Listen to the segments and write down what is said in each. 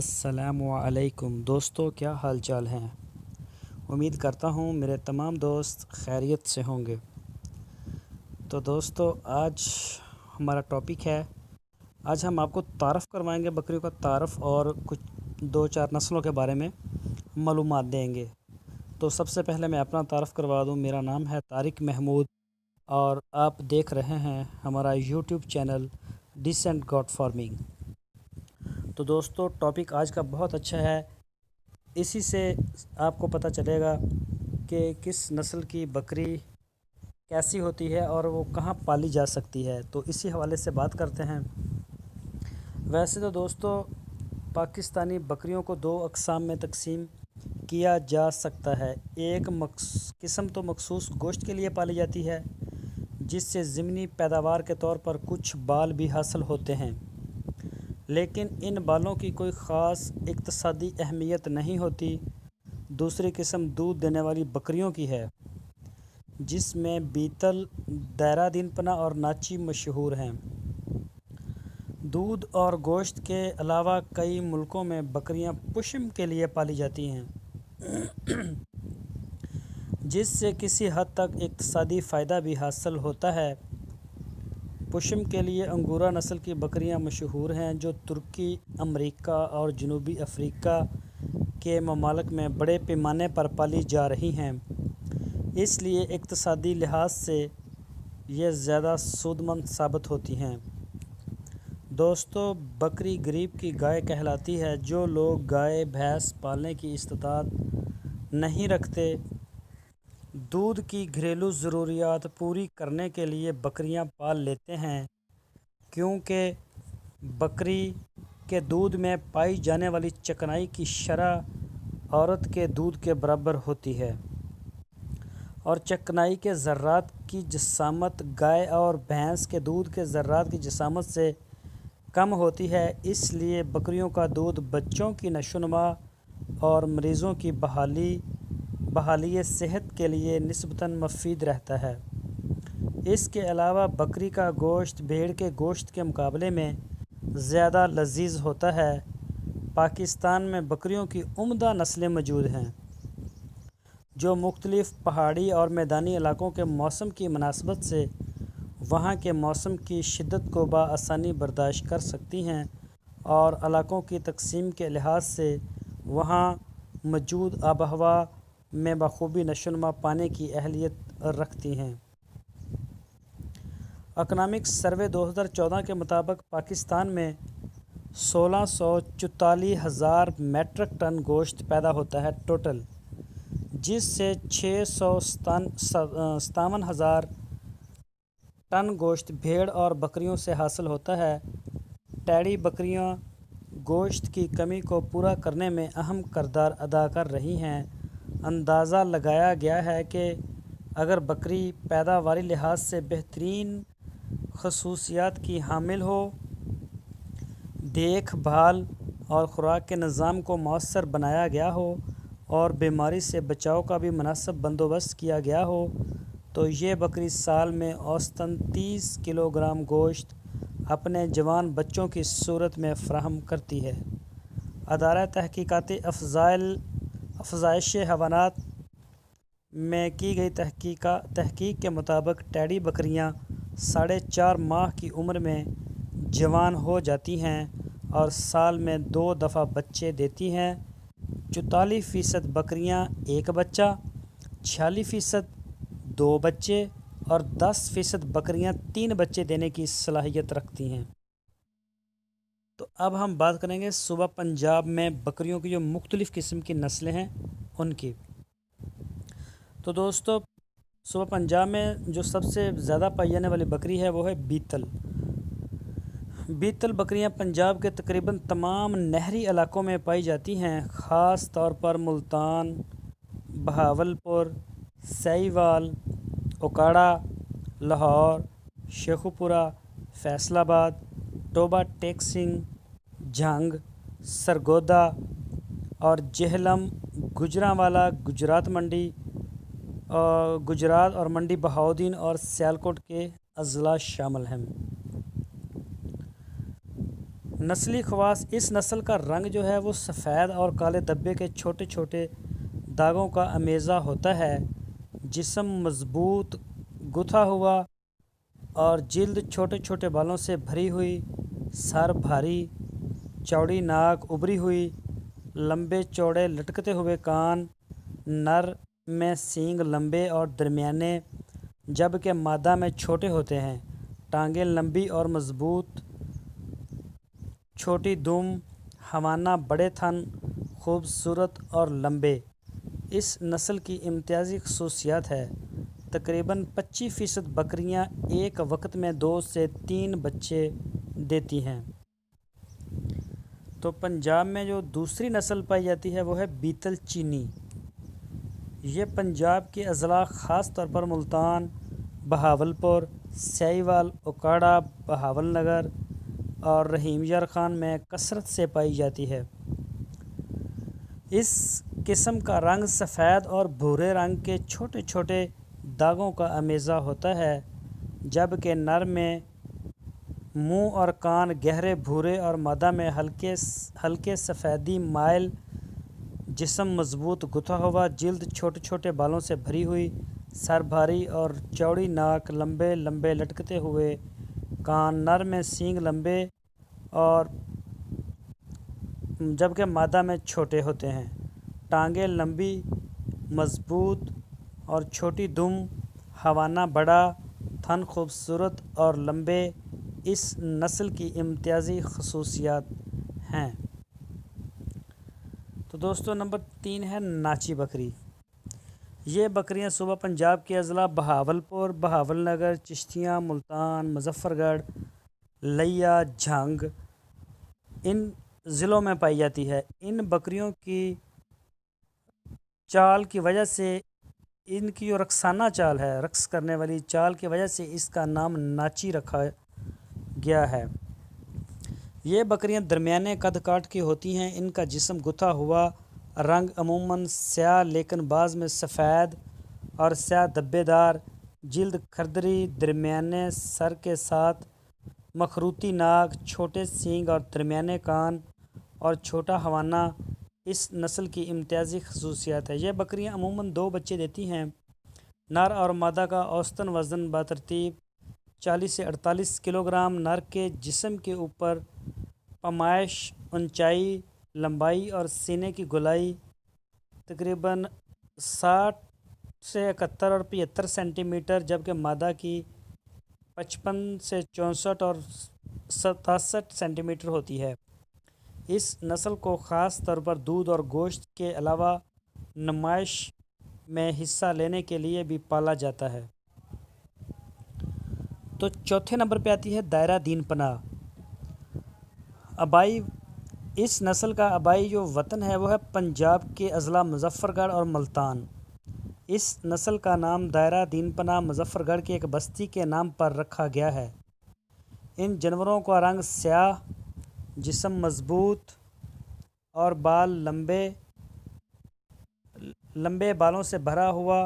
السلام علیکم دوستو، کیا حال چال ہیں؟ امید کرتا ہوں میرے تمام دوست خیریت سے ہوں گے۔ تو دوستو، آج ہمارا ٹاپک ہے، آج ہم آپ کو تعارف کروائیں گے، بکریوں کا تعارف اور کچھ 2-4 نسلوں کے بارے میں معلومات دیں گے۔ تو سب سے پہلے میں اپنا تعارف کروا دوں۔ میرا نام ہے طارق محمود اور آپ دیکھ رہے ہیں ہمارا یوٹیوب چینل ڈیسنٹ گوٹ فارمنگ۔ تو دوستو، ٹاپک آج کا بہت اچھا ہے، اسی سے آپ کو پتہ چلے گا کہ کس نسل کی بکری کیسی ہوتی ہے اور وہ کہاں پالی جا سکتی ہے، تو اسی حوالے سے بات کرتے ہیں۔ ویسے تو دوستو، پاکستانی بکریوں کو 2 اقسام میں تقسیم کیا جا سکتا ہے۔ ایک قسم تو مخصوص گوشت کے لیے پالی جاتی ہے، جس سے ضمنی پیداوار کے طور پر کچھ بال بھی حاصل ہوتے ہیں، لیکن ان بالوں کی کوئی خاص اقتصادی اہمیت نہیں ہوتی۔ دوسری قسم دودھ دینے والی بکریوں کی ہے، جس میں بیتل، دیرہ دین پناہ اور ناچی مشہور ہیں۔ دودھ اور گوشت کے علاوہ کئی ملکوں میں بکریاں پشم کے لیے پالی جاتی ہیں، جس سے کسی حد تک اقتصادی فائدہ بھی حاصل ہوتا ہے۔ پشم کے لیے انگورا نسل کی بکریاں مشہور ہیں، جو ترکی، امریکہ اور جنوبی افریقہ کے ممالک میں بڑے پیمانے پر پالی جا رہی ہیں، اس لیے اقتصادی لحاظ سے یہ زیادہ سودمند ثابت ہوتی ہیں۔ دوستو، بکری غریب کی گائے کہلاتی ہے۔ جو لوگ گائے بھینس پالنے کی استطاعت نہیں رکھتے، دودھ کی گھریلو ضروریات پوری کرنے کے لیے بکریاں پال لیتے ہیں، کیونکہ بکری کے دودھ میں پائی جانے والی چکنائی کی شرح عورت کے دودھ کے برابر ہوتی ہے، اور چکنائی کے ذرات کی جسامت گائے اور بھینس کے دودھ کے ذرات کی جسامت سے کم ہوتی ہے۔ اس لیے بکریوں کا دودھ بچوں کی نشوونما اور مریضوں کی بحالی صحت کے لیے نسبتاً مفید رہتا ہے۔ اس کے علاوہ بکری کا گوشت بھیڑ کے گوشت کے مقابلے میں زیادہ لذیذ ہوتا ہے۔ پاکستان میں بکریوں کی عمدہ نسلیں موجود ہیں، جو مختلف پہاڑی اور میدانی علاقوں کے موسم کی مناسبت سے وہاں کے موسم کی شدت کو بآسانی برداشت کر سکتی ہیں اور علاقوں کی تقسیم کے لحاظ سے وہاں موجود آب و ہوا میں بخوبی نشوونما پانے کی اہلیت رکھتی ہیں۔ اکنامک سروے 2014 کے مطابق پاکستان میں 1644,000 میٹرک ٹن گوشت پیدا ہوتا ہے ٹوٹل، جس سے 657,000 ٹن گوشت بھیڑ اور بکریوں سے حاصل ہوتا ہے۔ ٹیڈی بکریاں گوشت کی کمی کو پورا کرنے میں اہم کردار ادا کر رہی ہیں۔ اندازہ لگایا گیا ہے کہ اگر بکری پیداواری لحاظ سے بہترین خصوصیات کی حامل ہو، دیکھ بھال اور خوراک کے نظام کو مؤثر بنایا گیا ہو اور بیماری سے بچاؤ کا بھی مناسب بندوبست کیا گیا ہو، تو یہ بکری سال میں اوسطاً 30 کلو گرام گوشت اپنے جوان بچوں کی صورت میں فراہم کرتی ہے۔ ادارہ تحقیقات افزائش حیوانات میں کی گئی تحقیق کے مطابق ٹیڈی بکریاں 4.5 ماہ کی عمر میں جوان ہو جاتی ہیں اور سال میں 2 دفعہ بچے دیتی ہیں۔ 44% بکریاں 1 بچہ، 46% 2 بچے اور 10% بکریاں 3 بچے دینے کی صلاحیت رکھتی ہیں۔ تو اب ہم بات کریں گے صوبہ پنجاب میں بکریوں کی جو مختلف قسم کی نسلیں ہیں ان کی۔ تو دوستو، صوبہ پنجاب میں جو سب سے زیادہ پائی جانے والی بکری ہے وہ ہے بیتل۔ بیتل بکریاں پنجاب کے تقریباً تمام نہری علاقوں میں پائی جاتی ہیں، خاص طور پر ملتان، بہاولپور، سہیوال، اوکاڑہ، لاہور، شیخوپورہ، فیصل آباد، ٹوبہ ٹیک سنگھ، جھنگ، سرگودا اور جہلم، گوجرانوالہ، گجرات اور منڈی بہاؤدین اور سیالکوٹ کے اضلاع شامل ہیں۔ नस्ली खवास, इस नस्ल का रंग जो है वो सफ़ेद और काले धब्बे के छोटे छोटे दागों का अमेज़ा होता है। जिस्म मजबूत, गुथा हुआ और जिल्द छोटे छोटे बालों से भरी हुई, सर भारी, चौड़ी नाक उभरी हुई, लंबे चौड़े लटकते हुए कान, नर में सींग लंबे और दरमियाने जबकि मादा में छोटे होते हैं, टांगें लंबी और मजबूत, छोटी दुम, हवाना बड़े थन, खूबसूरत और लंबे। इस नस्ल की इम्तियाजी खसूसियात है, तकरीबन 25% बकरियां एक वक्त में 2 से 3 बच्चे देती हैं। तो पंजाब में जो दूसरी नस्ल पाई जाती है वो है बीतल चीनी। ये पंजाब के अज़ला ख़ास तौर पर मुल्तान, बहावलपुर, साहिवाल, ओकाड़ा, बहावलनगर और रहीम यार खान में कसरत से पाई जाती है। इस किस्म का रंग सफ़ेद और भूरे रंग के छोटे छोटे दागों का अमेज़ा होता है, जबकि नर में मुंह और कान गहरे भूरे और मादा में हल्के सफ़ेदी माइल, जिस्म मजबूत गुथा हुआ, जिल्द छोटे छोटे बालों से भरी हुई, सर भारी और चौड़ी नाक, लंबे लंबे लटकते हुए कान, नर में सींग लंबे और जबकि मादा में छोटे होते हैं, टांगें लंबी, मजबूत और छोटी दुम, हवाना बड़ा, थन खूबसूरत और लंबे। इस नस्ल की इम्तियाजी खसूसियात हैं। तो दोस्तों नंबर 3 है नाची बकरी। ये बकरियां सूबा पंजाब के अज़ला बहावलपुर, बहावलनगर, चिश्तियाँ, मुल्तान, मुजफ्फरगढ़, लिया, झंग इन ज़िलों में पाई जाती है। इन बकरियों की चाल की वजह से, इनकी जो रक्साना चाल है, रक्स करने वाली चाल की वजह से इसका नाम नाची रखा गया है। ये बकरियां दरमियाने कद काठ की होती हैं। इनका जिस्म गुथा हुआ, रंग अमूमन स्याह लेकिन बाज़ में सफ़ेद और स्याह धब्बेदार, जिल्द खरदरी, दरमियाने सर के साथ मखरूती नाक, छोटे सींग और दरमियाने कान और छोटा हवाना इस नस्ल की इम्तियाजी खसूसियात है। यह बकरियां अमूमन 2 बच्चे देती हैं। नर और मादा का औसतन वज़न बतरतीब 40 से 48 किलोग्राम। नर के जिस्म के ऊपर पैमाइश, ऊंचाई, लंबाई और सीने की गोलाई तकरीबन 60 से 71 और 75 सेंटीमीटर, जबकि मादा की 55 से 64 और 67 सेंटीमीटर होती है। इस नस्ल को ख़ास तौर पर दूध और गोश्त के अलावा नुमाइश में हिस्सा लेने के लिए भी पाला जाता है। तो चौथे नंबर पे आती है दायरा दीन पनाह आबाई। इस नस्ल का आबाई जो वतन है वो है पंजाब के अज़ला मुजफ्फरगढ़ और मुल्तान। इस नस्ल का नाम दायरा दीन पनाह मुजफ्फरगढ़ की एक बस्ती के नाम पर रखा गया है। इन जानवरों का रंग स्याह, जिस्म मजबूत और बाल लंबे बालों से भरा हुआ,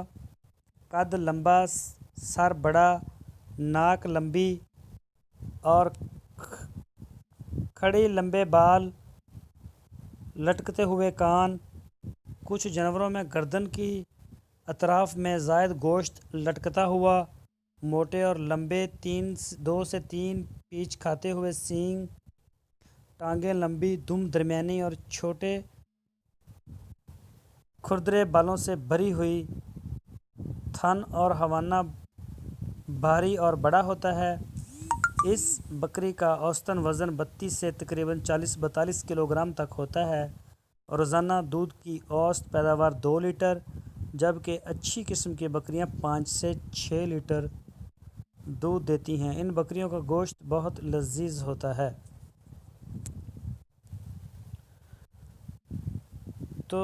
कद लंबा, सर बड़ा, नाक लंबी और खड़े लंबे बाल, लटकते हुए कान। कुछ जानवरों में गर्दन की अतराफ में ज़ायद गोश्त लटकता हुआ, मोटे और लंबे 2 से 3 पीच खाते हुए सींग, टांगें लंबी, दुम दरमियानी और छोटे खुरदरे बालों से भरी हुई, थन और हवाना भारी और बड़ा होता है। इस बकरी का औसतन वज़न 32 से तकरीबन 40-42 किलोग्राम तक होता है। रोज़ाना दूध की औसत पैदावार 2 लीटर, जबकि अच्छी किस्म की बकरियां 5 से 6 लीटर दूध देती हैं। इन बकरियों का गोश्त बहुत लजीज होता है। तो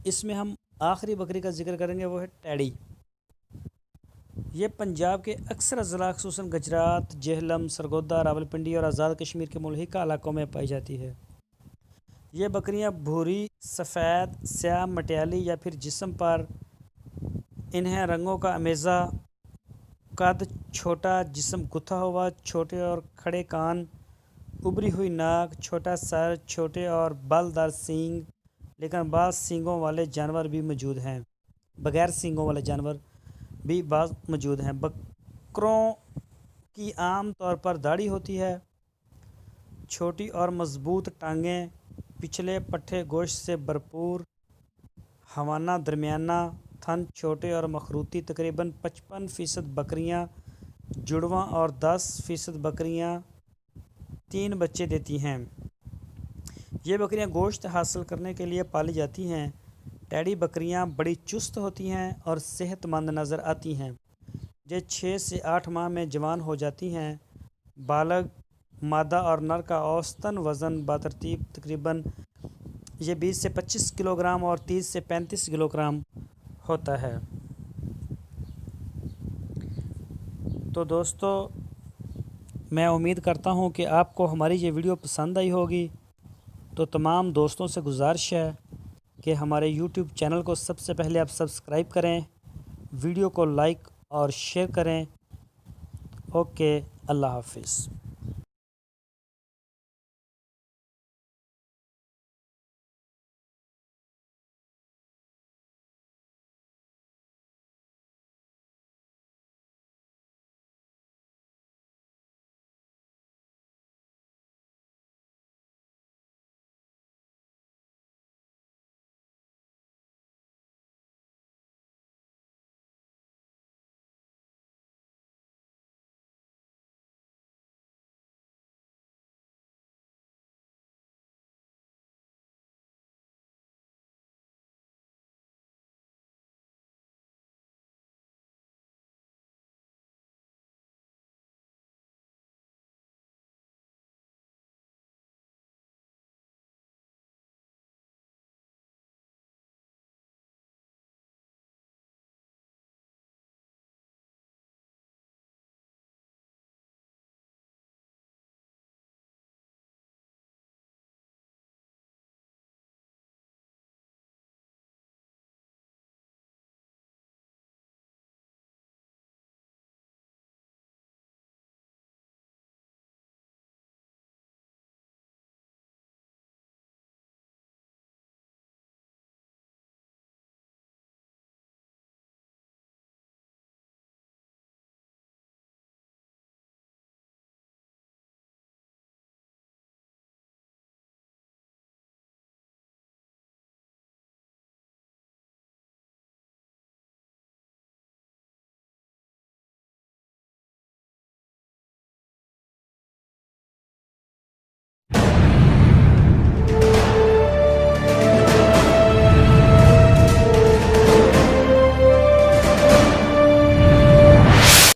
इसमें हम आखिरी बकरी का जिक्र करेंगे, वो है टैडी। ये पंजाब के अक्सर अज़ला ख़ुसूसन गुजरात, जेहलम, सरगोदा, रावलपिंडी और आज़ाद कश्मीर के मुल्हिका इलाकों में पाई जाती है। ये बकरियां भूरी, सफ़ेद, स्याह, मटियाली या फिर जिस्म पर इन्हें रंगों का अमेज़ा, कद छोटा, जिस्म गुथा हुआ, छोटे और खड़े कान, उभरी हुई नाक, छोटा सर, छोटे और बालदार सींग, लेकिन बाज़ सींगों वाले जानवर भी मौजूद हैं। बगैर सींगों वाले जानवर भी बाज़ मौजूद हैं। बकरों की आम तौर पर दाढ़ी होती है। छोटी और मजबूत टांगें, पिछले पट्टे गोश्त से भरपूर, हवाना दरमियाना, थन छोटे और मखरूती। तकरीबन 55% बकरियां जुड़वां और 10% बकरियां 3 बच्चे देती हैं। ये बकरियां गोश्त हासिल करने के लिए पाली जाती हैं। टैडी बकरियां बड़ी चुस्त होती हैं और सेहतमंद नज़र आती हैं। ये 6 से 8 माह में जवान हो जाती हैं। बालग मादा और नर का औसतन वज़न बतरतीब तकरीबन ये 20 से 25 किलोग्राम और 30 से 35 किलोग्राम होता है। तो दोस्तों, मैं उम्मीद करता हूँ कि आपको हमारी ये वीडियो पसंद आई होगी। तो तमाम दोस्तों से गुजारिश है कि हमारे YouTube चैनल को सबसे पहले आप सब्सक्राइब करें, वीडियो को लाइक और शेयर करें। ओके, अल्लाह हाफिज़।